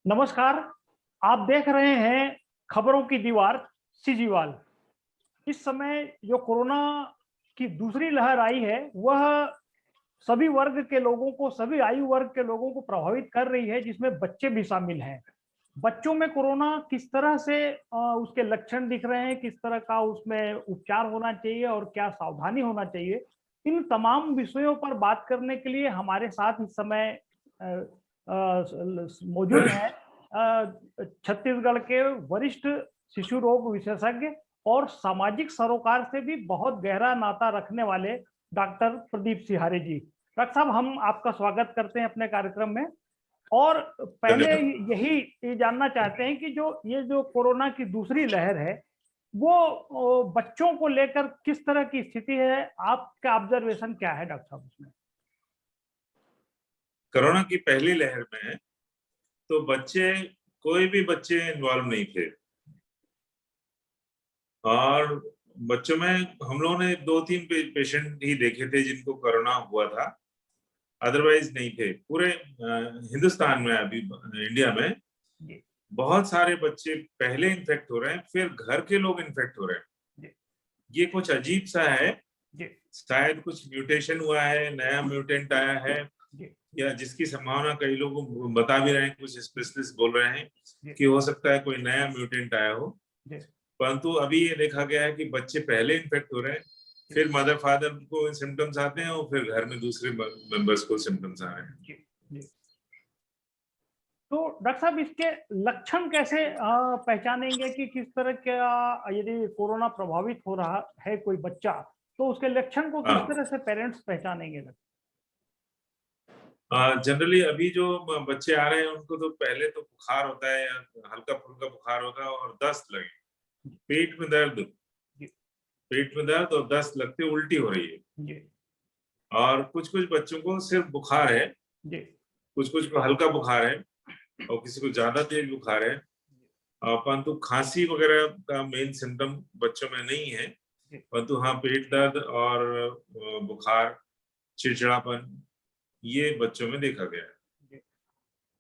नमस्कार। आप देख रहे हैं खबरों की दीवार सीजीवाल। इस समय जो कोरोना की दूसरी लहर आई है वह सभी वर्ग के लोगों को, सभी आयु वर्ग के लोगों को प्रभावित कर रही है, जिसमें बच्चे भी शामिल हैं। बच्चों में कोरोना किस तरह से उसके लक्षण दिख रहे हैं, किस तरह का उसमें उपचार होना चाहिए और क्या सावधानी होना चाहिए, इन तमाम विषयों पर बात करने के लिए हमारे साथ इस समय मौजूद हैं छत्तीसगढ़ के वरिष्ठ शिशु रोग विशेषज्ञ और सामाजिक सरोकार से भी बहुत गहरा नाता रखने वाले डॉक्टर प्रदीप सिहारे जी। डॉक्टर साहब, हम आपका स्वागत करते हैं अपने कार्यक्रम में। और पहले यही ये जानना चाहते हैं कि जो कोरोना की दूसरी लहर है वो बच्चों को लेकर किस तरह की स्थिति है, आपका ऑब्जर्वेशन क्या है डॉक्टर साहब उसमें? कोरोना की पहली लहर में तो कोई भी बच्चे इन्वॉल्व नहीं थे और बच्चों में हम लोगों ने 2-3 पेशेंट ही देखे थे जिनको कोरोना हुआ था, अदरवाइज नहीं थे। पूरे हिंदुस्तान में, अभी इंडिया में बहुत सारे बच्चे पहले इन्फेक्ट हो रहे हैं, फिर घर के लोग इन्फेक्ट हो रहे हैं। ये कुछ अजीब सा है, शायद कुछ म्यूटेशन हुआ है, नया म्यूटेंट आया है, या जिसकी संभावना कई लोग बता भी रहे हैं, कुछ स्पेशलिस्ट बोल रहे हैं कि हो सकता है कोई नया म्यूटेंट आया हो। परंतु अभी ये देखा गया है कि बच्चे पहले इन्फेक्ट हो रहे हैं, फिर मदर फादर को सिम्टम्स आते हैं और फिर घर में दूसरे मेंबर्स को सिम्टम्स आ रहे हैं। तो डॉक्टर साहब, इसके लक्षण कैसे पहचानेंगे कि किस तरह का, यदि कोरोना प्रभावित हो रहा है कोई बच्चा, तो उसके लक्षण को किस तरह से पेरेंट्स पहचानेंगे? जनरली अभी जो बच्चे आ रहे हैं उनको तो पहले तो बुखार होता है, हल्का फुल्का बुखार होता है और दस्त लगे, पेट में दर्द और दस्त लगते, उल्टी हो रही है। और कुछ बच्चों को सिर्फ बुखार है, कुछ को हल्का बुखार है और किसी को ज्यादा तेज बुखार है, परंतु खांसी वगैरह का मेन सिम्टम बच्चों में नहीं है। परंतु हाँ, पेट दर्द और बुखार, चिड़चिड़ापन, ये बच्चों में देखा गया है।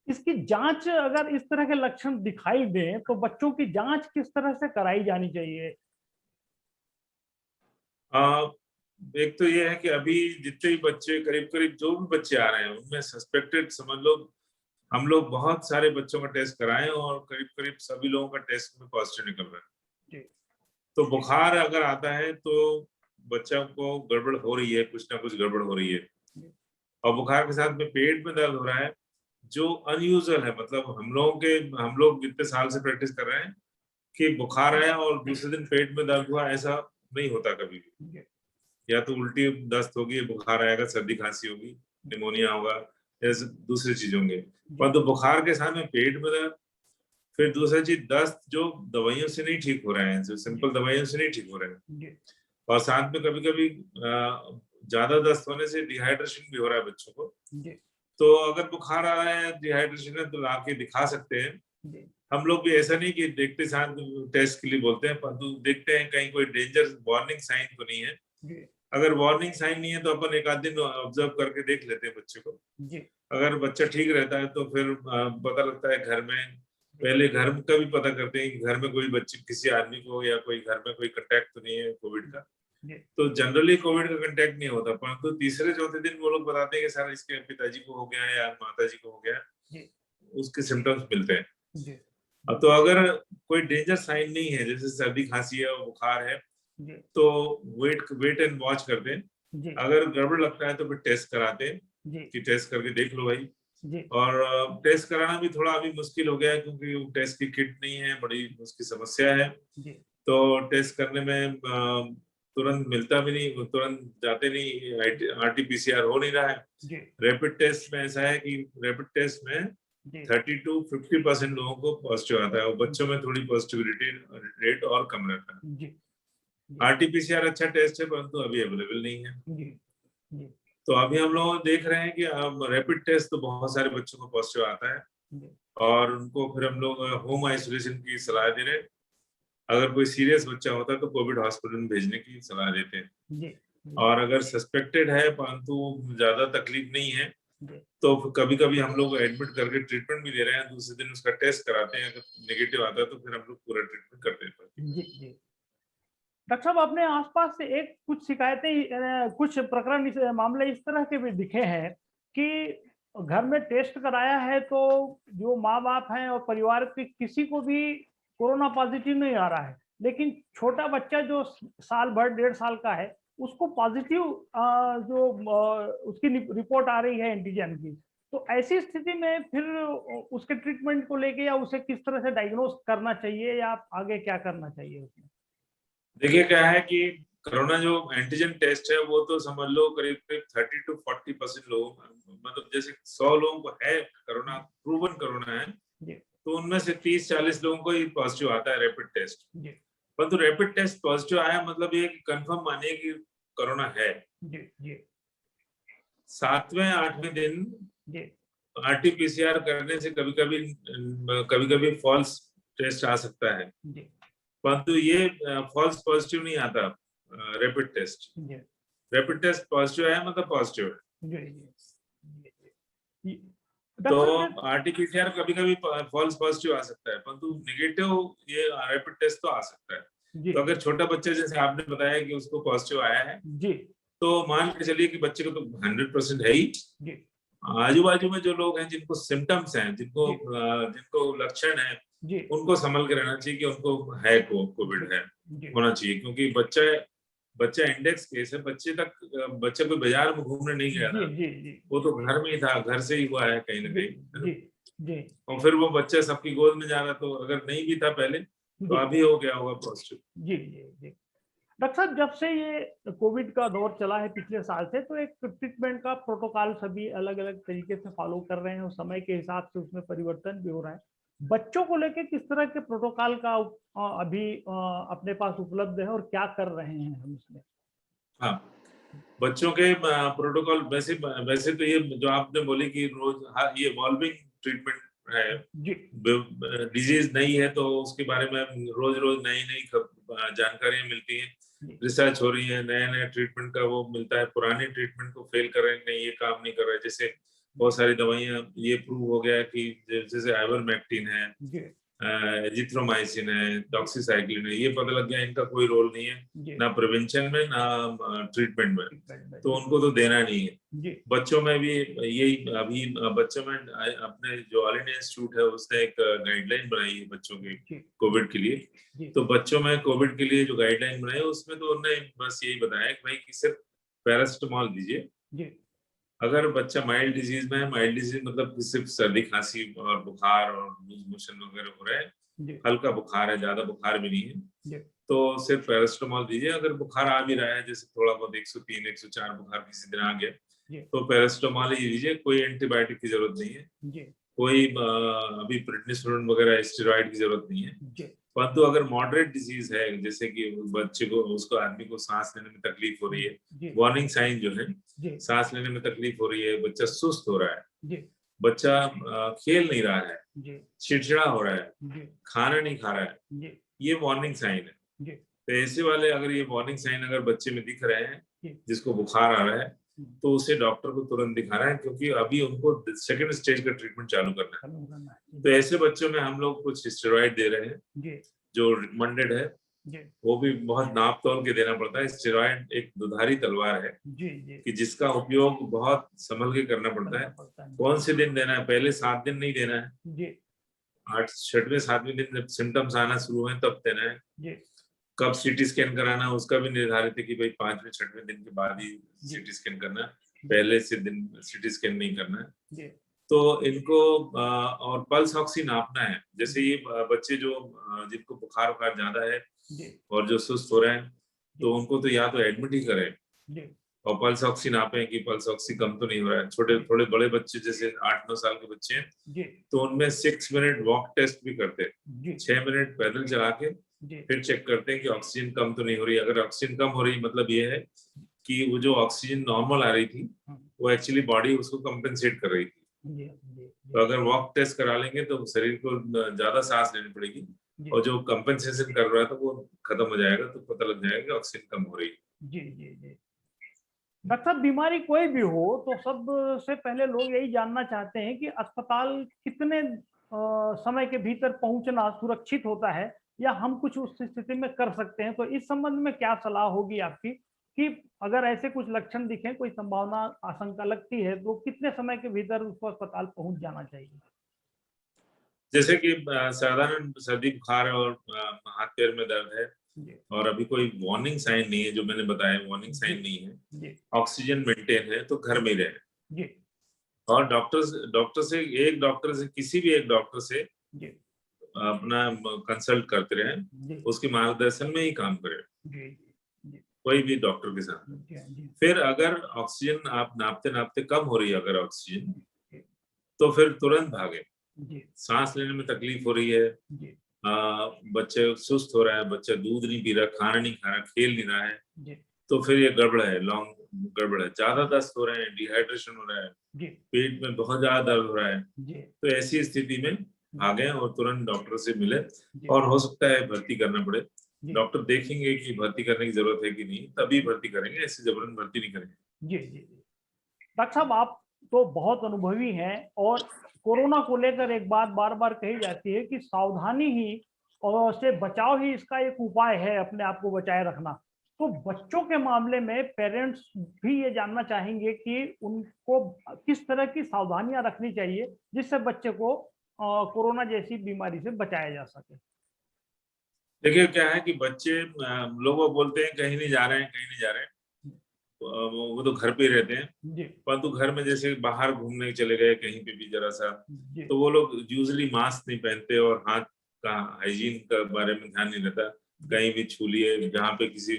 इसकी जांच, अगर इस तरह के लक्षण दिखाई दें तो बच्चों की जांच किस तरह से कराई जानी चाहिए? एक तो ये है कि अभी जितने भी बच्चे, करीब जो भी बच्चे आ रहे हैं उनमें सस्पेक्टेड समझ लो, हम लोग बहुत सारे बच्चों का टेस्ट कराएं और करीब सभी लोगों का टेस्ट में पॉजिटिव निकल रहा है। तो बुखार अगर आता है तो बच्चों को गड़बड़ हो रही है, कुछ ना कुछ गड़बड़ हो रही है। और बुखार के साथ में पेट में दर्द हो रहा है जो अनयूजुअल है। मतलब हम लोग इतने साल से प्रैक्टिस कर रहे हैं कि बुखार आया और दूसरे दिन पेट में दर्द हुआ, ऐसा नहीं होता कभी भी। या तो उल्टी दस्त होगी, बुखार आएगा, सर्दी खांसी होगी, निमोनिया होगा, ऐसे दूसरी चीज होंगे। पर तो बुखार के साथ में पेट में दर्द, फिर दूसरा चीज दस्त जो दवाइयों से नहीं ठीक हो रहे हैं, जो सिंपल दवाइयों से नहीं ठीक हो रहे हैं। और साथ में कभी ज्यादा दस्त होने से डिहाइड्रेशन भी हो रहा है बच्चों को। तो अगर बुखार आ रहा है, डिहाइड्रेशन है, तो लाके दिखा सकते हैं। हम लोग भी ऐसा नहीं कि देखते साथ टेस्ट के लिए बोलते हैं, परंतु देखते हैं कहीं कोई डेंजर वार्निंग साइन तो नहीं है। अगर वार्निंग साइन नहीं है तो अपन एक आध दिन ऑब्जर्व करके देख लेते हैं बच्चे को। अगर बच्चा ठीक रहता है तो फिर पता लगता है घर में, पहले घर का भी पता करते हैं कि घर में कोई बच्चे, किसी आदमी को या कोई घर में कोई कांटेक्ट तो नहीं है कोविड का। तो जनरली कोविड का कांटेक्ट नहीं होता, परंतु तीसरे चौथे दिन वो लोग बताते हैं कि सर इसके पिताजी को हो गया या माताजी को हो गया, उसके सिम्टम्स मिलते हैं। तो अगर कोई डेंजर साइन नहीं है, जैसे सर्दी खांसी है और बुखार है, तो वेट एंड वॉच करते हैं। अगर गड़बड़ लगता है तो फिर टेस्ट कराते हैं कि टेस्ट करके देख लो भाई। और टेस्ट कराना भी थोड़ा अभी मुश्किल हो गया है क्योंकि टेस्ट की किट नहीं है, बड़ी उसकी समस्या है। तो टेस्ट करने में तुरंत मिलता भी नहीं, तुरंत जाते नहीं, RT-PCR हो नहीं रहा है। रैपिड टेस्ट में ऐसा है कि रैपिड टेस्ट में 30 to 50% लोगों को पॉजिटिव आता है और बच्चों में थोड़ी पॉजिटिविटी रेट और कम रहता है। RT-PCR अच्छा टेस्ट है परंतु अभी अवेलेबल नहीं है। तो अभी हम लोग देख रहे हैं कि रैपिड टेस्ट तो बहुत सारे बच्चों को पॉजिटिव आता है और उनको फिर हम लोग होम आइसोलेशन की सलाह दे रहे हैं। अगर कोई सीरियस बच्चा होता है तो कोविड हॉस्पिटल में भेजने की सलाह देते हैं। और अगर सस्पेक्टेड है परंतु ज्यादा तकलीफ नहीं है जी तो कभी कभी हम लोग एडमिट करके ट्रीटमेंट भी दे रहे हैं, दूसरे दिन उसका टेस्ट कराते हैं, अगर नेगेटिव आता है तो फिर हम लोग पूरा ट्रीटमेंट कर देते हैं। जी जी। डॉक्टर साहब, अपने आसपास से एक कुछ शिकायतें, कुछ प्रकरण, मामले इस तरह के भी दिखे हैं कि घर में टेस्ट कराया है तो जो माँ बाप हैं और परिवार के किसी को भी कोरोना पॉजिटिव नहीं आ रहा है, लेकिन छोटा बच्चा जो साल भर 1.5 साल का है उसको पॉजिटिव उसकी रिपोर्ट आ रही है एंटीजन की। तो ऐसी स्थिति में फिर उसके ट्रीटमेंट को लेके या उसे किस तरह से डायग्नोस करना चाहिए या आगे क्या करना चाहिए उसमें? देखिए क्या है कि कोरोना जो एंटीजन टेस्ट है वो तो समझ लो करीब करीब 30 to 40% लोग, मतलब जैसे 100 लोगों को है कोरोना, प्रूवन कोरोना है, जी तो उनमें से 30-40 लोगों को ही पॉजिटिव आता है रैपिड टेस्ट। जी परंतु रैपिड टेस्ट पॉजिटिव आया मतलब ये कि कंफर्म मानिए कि कोरोना है। जी जी 7वें-8वें दिन जी आरटीपीसीआर करने से कभी कभी फॉल्स टेस्ट आ सकता है, जी परंतु ये फॉल्स पॉजिटिव नहीं आता रैपिड टेस्ट। जी रैपिड टेस्ट पॉजिटिव है मतलब पॉजिटिव है। जी जी जी। तो डॉक्टर साहब, आरटीपीसीआर कभी कभी फॉल्स पॉजिटिव आ सकता है, परंतु नेगेटिव ये रैपिड टेस्ट तो आ सकता है। जी तो अगर छोटा बच्चा जैसे आपने बताया कि उसको पॉजिटिव आया है, जी तो मान के चलिए कि बच्चे को तो 100% है ही। जी आजू बाजू में जो लोग हैं जिनको सिम्टम्स हैं, जिनको जी जिनको लक्षण है, जी उनको संभल के रहना चाहिए कि उनको है कोविड जी है, जी होना चाहिए, क्योंकि बच्चा बच्चा इंडेक्स केस है। बच्चा कोई बाजार में घूमने नहीं गया जी था, जी जी वो तो घर में ही था, घर से ही हुआ है कहीं ना जी कहीं, है ना। जी जी और फिर वो बच्चा सबकी गोद में जा रहा, तो अगर नहीं भी था पहले तो जी अभी हो गया होगा पॉजिटिव। जी जी जी। डॉक्टर साहब, जब से ये कोविड का दौर चला है पिछले साल से, तो एक ट्रीटमेंट का प्रोटोकॉल सभी अलग अलग तरीके से फॉलो कर रहे हैं और समय के हिसाब से उसमें परिवर्तन भी हो रहा है। बच्चों को लेके किस तरह के प्रोटोकॉल का अभी अपने पास उपलब्ध है और क्या कर रहे हैं हम इसमें? हाँ, बच्चों के प्रोटोकॉल वैसे वैसे तो ये जो आपने बोली कि रोज, हाँ, ये इवॉल्विंग ट्रीटमेंट है। जी डिजीज नहीं है तो उसके बारे में रोज रोज नई नई जानकारियां मिलती हैं, जी रिसर्च हो रही है, नया नया ट्रीटमेंट का वो मिलता है। पुराने ट्रीटमेंट को फेल कर रहे हैं, नहीं ये काम नहीं कर रहा है। जैसे बहुत सारी दवाइयां ये प्रूव हो गया है कि जैसे आइवरमेक्टिन है, जी एजिथ्रोमाइसिन है, जी डॉक्सीसाइक्लिन है, ये पता लग गया इनका कोई रोल नहीं है, जी ना प्रिवेंशन में ना ट्रीटमेंट में, तो जी उनको तो देना नहीं है। जी बच्चों में भी यही, अभी बच्चों में अपने जो ऑल इंडिया इंस्टीट्यूट है उसने एक गाइडलाइन बनाई है बच्चों के जी कोविड के लिए। जी तो बच्चों में कोविड के लिए जो गाइडलाइन बनाई है उसमें तो उन्होंने बस यही बताया कि भाई कि सिर्फ पैरासिटामॉल दीजिए। जी अगर बच्चा माइल्ड डिजीज में है, माइल्ड डिजीज मतलब कि सिर्फ सर्दी खांसी और बुखार और लूज मोशन वगैरह हो रहा है, जी हल्का बुखार है, ज्यादा बुखार भी नहीं है, जी तो सिर्फ पैरासिटामॉल दीजिए। अगर बुखार आ भी रहा है, जैसे थोड़ा बहुत 103 104 बुखार किसी दिन आ गया, जी तो पैरासिटामॉल ही दीजिए, कोई एंटीबायोटिक की जरूरत नहीं है, जी कोई अभी प्रेडनिसोलोन वगैरह स्टेरॉइड की जरूरत नहीं है। जी परंतु अगर मॉडरेट डिजीज है, जैसे कि बच्चे को, उसको, आदमी को सांस लेने में तकलीफ हो रही है, जी वार्निंग साइन जो है, जी सांस लेने में तकलीफ हो रही है, बच्चा सुस्त हो रहा है, जी बच्चा खेल नहीं रहा है, जी चिड़चिड़ा हो रहा है, जी खाना नहीं खा रहा है, जी ये वार्निंग साइन है। जी तो ऐसे वाले अगर ये वार्निंग साइन अगर बच्चे में दिख रहे हैं, जी जिसको बुखार आ रहा है, तो उसे डॉक्टर को तुरंत दिखाना है, क्योंकि अभी उनको सेकंड स्टेज का ट्रीटमेंट चालू करना है। खत्म करना है। तो ऐसे बच्चों में हम लोग कुछ स्टेरॉइड दे रहे हैं जी जो रिकमेंडेड है, जी वो भी बहुत नाप तोल के देना पड़ता है। स्टेरॉइड एक दुधारी तलवार है जी जी कि जिसका उपयोग बहुत संभल के करना पड़ता है। करना पड़ता है। कौन से दिन देना है, पहले 7 दिन नहीं देना है, जी 6वें 7वें दिन जब सिम्टम्स आना शुरू हुए तब देना है। जी कब सीटी स्कैन कराना है उसका भी निर्धारित है कि भाई 5वें 6वें दिन के बाद ही जी सीटी स्कैन करना है, पहले से दिन सीटी स्कैन नहीं करना है। जी तो इनको और पल्स ऑक्सी नापना है। जैसे ये बच्चे जो जिनको बुखार वुखार ज्यादा है जी और जो सुस्त हो रहे हैं, तो उनको तो या तो एडमिट ही करें जी और पल्स ऑक्सी नापें कि पल्स ऑक्सी कम तो नहीं हो रहा है। छोटे थोड़े बड़े बच्चे जैसे 8-9 साल के बच्चे हैं, जी तो उनमें 6 मिनट वॉक टेस्ट भी करते हैं, जी 6 मिनट पैदल चला के जी फिर चेक करते हैं कि ऑक्सीजन कम तो नहीं हो रही। अगर ऑक्सीजन कम हो रही मतलब ये है कि वो जो ऑक्सीजन नॉर्मल आ रही थी वो एक्चुअली बॉडी उसको कंपेंसेट कर रही थी। जी तो अगर वॉक टेस्ट करा लेंगे तो शरीर को ज्यादा सांस लेनी पड़ेगी और जो कंपेंसेशन कर रहा है तो वो खत्म हो जाएगा, तो पता लग जाएगा कि ऑक्सीजन कम हो रही है। जी जी जी। डॉक्टर साहब, बीमारी कोई भी हो तो सबसे पहले लोग यही जानना चाहते हैं कि अस्पताल कितने समय के भीतर पहुंचना सुरक्षित होता है, या हम कुछ उस स्थिति में कर सकते हैं। तो इस संबंध में क्या सलाह होगी आपकी कि अगर ऐसे कुछ लक्षण दिखें, कोई संभावना आशंका लगती है, तो कितने समय के भीतर उसको अस्पताल पहुंच जाना चाहिए? जैसे कि साधारण सर्दी बुखार और हाथ पैर में दर्द है जी और अभी कोई वार्निंग साइन नहीं है, जो मैंने बताया वार्निंग जी साइन नहीं है, जी ऑक्सीजन मेंटेन है, तो घर में ही रहे। जी और डॉक्टर से किसी भी एक डॉक्टर से जी अपना कंसल्ट करते रहे, जी उसके मार्गदर्शन में ही काम करें, जी जी कोई भी डॉक्टर के साथ। जी जी फिर अगर ऑक्सीजन आप नापते नापते कम हो रही है अगर ऑक्सीजन, जी तो फिर तुरंत भागे। जी सांस लेने में तकलीफ हो रही है, जी बच्चे सुस्त हो रहा है, बच्चा दूध नहीं पी रहा, खाना नहीं खा रहा, खेल नहीं रहा है, जी तो फिर ये गड़बड़ है, लॉन्ग गड़बड़ है। ज्यादा दस्त हो रहे हैं, डिहाइड्रेशन हो रहा है, जी पेट में बहुत ज्यादा दर्द हो रहा है, जी तो ऐसी स्थिति में भागें और तुरंत डॉक्टर से मिले। जी और हो सकता है भर्ती करना पड़े, जी डॉक्टर देखेंगे कि भर्ती करने की जरूरत है कि नहीं, तभी भर्ती करेंगे, ऐसे जबरन भर्ती नहीं करेंगे। जी जी जी। डॉक्टर साहब, आप तो बहुत अनुभवी हैं, और कोरोना को लेकर एक बात बार बार कही जाती है कि सावधानी ही और से बचाव ही इसका एक उपाय है, अपने आप को बचाए रखना। तो बच्चों के मामले में पेरेंट्स भी ये जानना चाहेंगे कि उनको किस तरह की सावधानियां रखनी चाहिए जिससे बच्चे को कोरोना जैसी बीमारी से बचाया जा सके। देखिए क्या है कि बच्चे लोग वो बोलते हैं कहीं नहीं जा रहे हैं, कहीं नहीं जा रहे हैं, वो तो घर पे ही रहते हैं, जी परंतु घर में जैसे बाहर घूमने चले गए कहीं पे भी जरा सा, जी तो वो लोग यूजली मास्क नहीं पहनते और हाथ का हाइजीन का बारे में ध्यान नहीं रहता। कहीं भी छू लिए, जहाँ पे किसी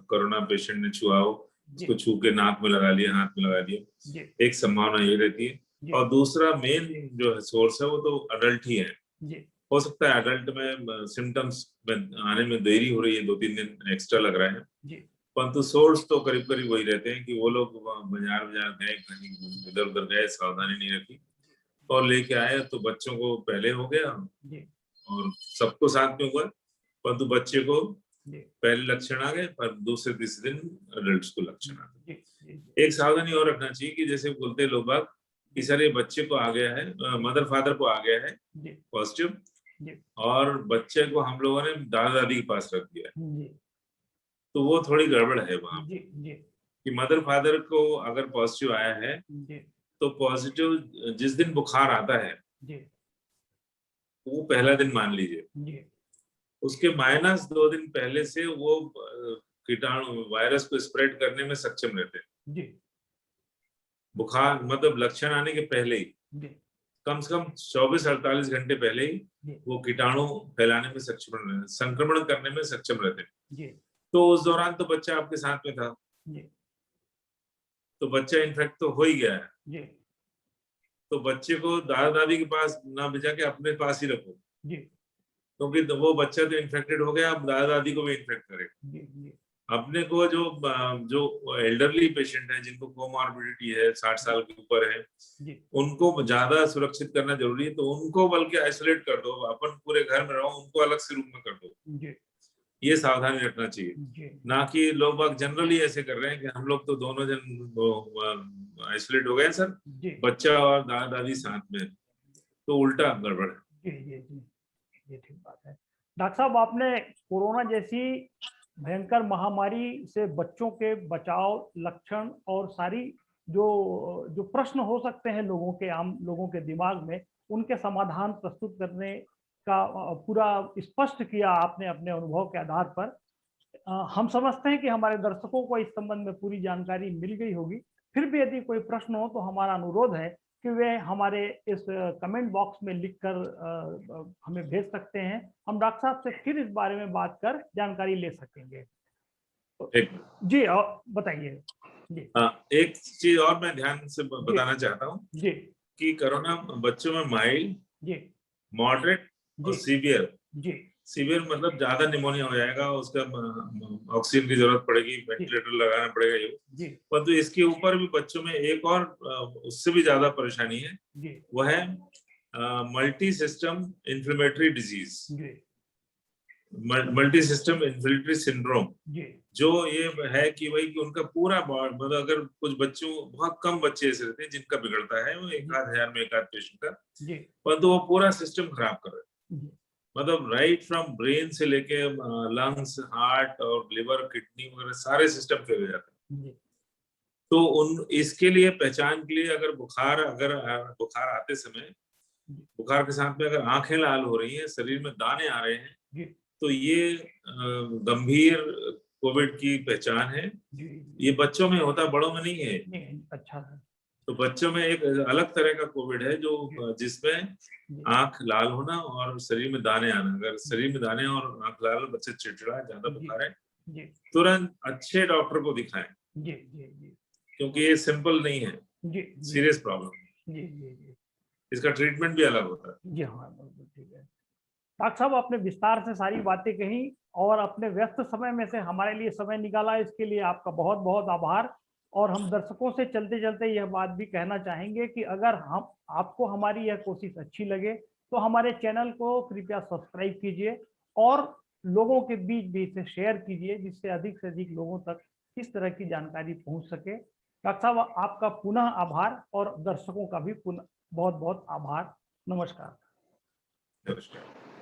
कोरोना पेशेंट ने छुआ हो, जी उसको छू के नाक में लगा लिया, हाथ में लगा जी लिया, एक संभावना ये रहती है। जी और दूसरा मेन जो है सोर्स है वो तो अडल्ट ही है। जी हो सकता है अडल्ट में सिम्टम्स आने में देरी हो रही है, 2-3 दिन एक्स्ट्रा लग रहा है, जी परंतु सोर्स तो करीब करीब वही रहते हैं कि वो लोग बाजार बाजार गए, कहीं इधर उधर गए, सावधानी नहीं रखी और लेके आए, तो बच्चों को पहले हो गया जी और सबको साथ में हुआ, परंतु बच्चे को जी पहले लक्षण आ गए, पर दूसरे तीसरे दिन अडल्ट को लक्षण आ जी गए। एक सावधानी और रखना चाहिए कि जैसे बोलते हैं लोग बाग कि सर ये बच्चे को आ गया है, मदर फादर को आ गया है जी पॉजिटिव, जी और बच्चे को हम लोगों ने दादा दादी के पास रख दिया है, जी तो वो थोड़ी गड़बड़ है वहां जी जी कि मदर फादर को अगर पॉजिटिव आया है, जी तो पॉजिटिव जिस दिन बुखार आता है जी वो पहला दिन मान लीजिए, जी उसके -2 दिन पहले से वो कीटाणु वायरस को स्प्रेड करने में सक्षम रहते हैं। जी बुखार मतलब लक्षण आने के पहले ही, जी कम से कम 24-48 घंटे पहले ही जी वो कीटाणु फैलाने में सक्षम रहते हैं, संक्रमण करने में सक्षम रहते हैं। जी तो उस दौरान तो बच्चा आपके साथ में था, जी तो बच्चा इन्फेक्ट तो हो ही गया है, जी तो बच्चे को दादा दादी के पास ना भेजा के अपने पास ही रखो, जी क्योंकि वो बच्चा तो इन्फेक्टेड हो गया, अब दादा दादी को भी इन्फेक्ट करेगा। जी जी अपने को जो एल्डरली पेशेंट है, जिनको कोमॉर्बिडिटी है, 60 साल के ऊपर है, जी उनको ज्यादा सुरक्षित करना जरूरी है, तो उनको बल्कि आइसोलेट कर दो, अपन पूरे घर में रहो, उनको अलग से रूम में कर दो, जी ये सावधानी रखना चाहिए। जी ना कि लोग बाग जनरली ऐसे कर रहे हैं कि हम लोग तो दोनों जन आइसोलेट हो गए सर, जी बच्चा और दादा दादी साथ में, तो उल्टा गड़बड़ है। जी जी जी, ये ठीक बात है। डॉक्टर साहब, आपने कोरोना जैसी भयंकर महामारी से बच्चों के बचाव, लक्षण और सारी जो जो प्रश्न हो सकते हैं लोगों के, आम लोगों के दिमाग में, उनके समाधान प्रस्तुत करने का पूरा स्पष्ट किया आपने अपने अनुभव के आधार पर। हम समझते हैं कि हमारे दर्शकों को इस संबंध में पूरी जानकारी मिल गई होगी। फिर भी यदि कोई प्रश्न हो तो हमारा अनुरोध है कि वे हमारे इस कमेंट बॉक्स में लिखकर हमें भेज सकते हैं। हम डॉक्टर साहब से फिर इस बारे में बात कर जानकारी ले सकेंगे। एक जी, और बताइए। जी एक चीज और मैं ध्यान से जी बताना चाहता हूँ जी कि कोरोना बच्चों में माइल्ड, जी मॉडरेट और जी सीवियर, जी सीवियर मतलब ज्यादा निमोनिया हो जाएगा, उसका ऑक्सीजन की जरूरत पड़ेगी, जी वेंटिलेटर लगाना पड़ेगा ये, जी परंतु इसके ऊपर भी बच्चों में एक और उससे भी ज्यादा परेशानी है, जी वो है मल्टी सिस्टम इन्फ्लेमेटरी डिजीज। जी मल्टी सिस्टम इन्फिल्ट्री सिंड्रोम, जी जो ये है कि भाई कि उनका पूरा मतलब अगर कुछ बच्चों, बहुत कम बच्चे ऐसे रहते हैं जिनका बिगड़ता है, वो एक आध हजार में एक आध पेशेंट का, जी परंतु वो पूरा सिस्टम खराब कर रहे हैं। जी मतलब राइट फ्रॉम ब्रेन से लेके लंग्स, हार्ट और लिवर, किडनी वगैरह सारे सिस्टम फेल हो जाते हैं। जी तो उन इसके लिए पहचान के लिए अगर बुखार आते समय, बुखार के साथ में अगर आंखें लाल हो रही हैं, शरीर में दाने आ रहे हैं, जी तो ये गंभीर कोविड की पहचान है। जी ये बच्चों में होता, बड़ों में नहीं है। नहीं, अच्छा है। तो बच्चों में एक अलग तरह का कोविड है जो जिसमें जी आंख लाल होना और शरीर में दाने आना। अगर शरीर में दाने और आंख लाल, बच्चे चिड़चिड़ा, ज्यादा जी बुखार है, जी तुरंत अच्छे डॉक्टर को दिखाएं, जी जी जी क्योंकि ये सिंपल नहीं है, जी जी सीरियस प्रॉब्लम। जी जी जी इसका ट्रीटमेंट भी अलग होता है। जी हाँ, बिल्कुल ठीक है। डॉक्टर साहब, आपने विस्तार से सारी बातें कही और अपने व्यस्त समय में से हमारे लिए समय निकाला, इसके लिए आपका बहुत बहुत आभार। और हम दर्शकों से चलते चलते यह बात भी कहना चाहेंगे कि अगर हम आपको हमारी यह कोशिश अच्छी लगे तो हमारे चैनल को कृपया सब्सक्राइब कीजिए और लोगों के बीच भी इसे शेयर कीजिए, जिससे अधिक से अधिक लोगों तक इस तरह की जानकारी पहुंच सके। डॉक्टर साहब, आपका पुनः आभार और दर्शकों का भी पुनः बहुत बहुत आभार। नमस्कार। नमस्कार।